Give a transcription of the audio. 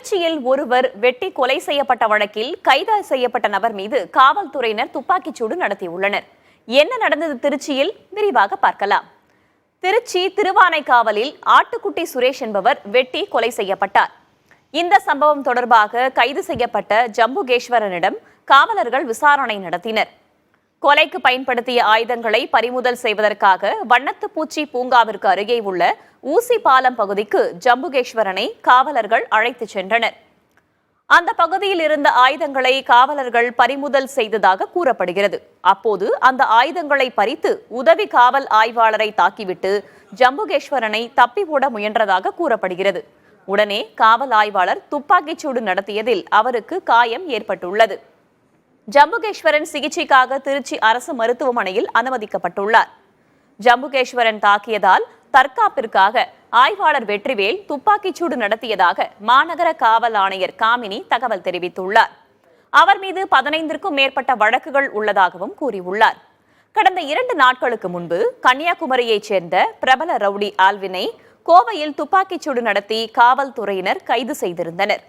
திருச்சியில் ஒருவர் வெட்டி கொலை செய்யப்பட்ட வழக்கில் கைது செய்யப்பட்ட நபர் மீது காவல்துறையினர் துப்பாக்கிச்சூடு நடத்தியுள்ளனர். என்ன நடந்தது திருச்சியில்? விரிவாக பார்க்கலாம். திருச்சி திருவானைக்காவலில் ஆட்டுக்குட்டி சுரேஷ் என்பவர் வெட்டி கொலை செய்யப்பட்டார். இந்த சம்பவம் தொடர்பாக கைது செய்யப்பட்ட ஜம்புகேஸ்வரனிடம் காவலர்கள் விசாரணை நடத்தினர். கொலைக்கு பயன்படுத்திய ஆயுதங்களை பறிமுதல் செய்வதற்காக வண்ணத்துப்பூச்சி பூங்காவிற்கு அருகே உள்ள ஊசி பாலம் பகுதிக்கு ஜம்புகேஸ்வரனை காவலர்கள் அழைத்துச் சென்றனர். அந்த பகுதியில் இருந்த ஆயுதங்களை காவலர்கள் பறிமுதல் செய்ததாக கூறப்படுகிறது. அப்போது அந்த ஆயுதங்களை பறித்து உதவி காவல் ஆய்வாளரை தாக்கிவிட்டு ஜம்புகேஸ்வரனை தப்பி ஓட முயன்றதாக கூறப்படுகிறது. உடனே காவல் ஆய்வாளர் துப்பாக்கிச்சூடு நடத்தியதில் அவருக்கு காயம் ஏற்பட்டுள்ளது. ஜம்புகேஸ்வரன் சிகிச்சைக்காக திருச்சி அரசு மருத்துவமனையில் அனுமதிக்கப்பட்டுள்ளார். ஜம்புகேஸ்வரன் தாக்கியதால் தற்காப்பிற்காக ஆய்வாளர் வெற்றிவேல் துப்பாக்கிச்சூடு நடத்தியதாக மாநகர காவல் ஆணையர் காமினி தகவல் தெரிவித்துள்ளார். அவர் மீது 15க்கும் மேற்பட்ட வழக்குகள் உள்ளதாகவும் கூறியுள்ளார். கடந்த 2 நாட்களுக்கு முன்பு கன்னியாகுமரியைச் சேர்ந்த பிரபல ரவுடி ஆல்வினை கோவையில் துப்பாக்கிச்சூடு நடத்தி காவல்துறையினர் கைது செய்திருந்தனர்.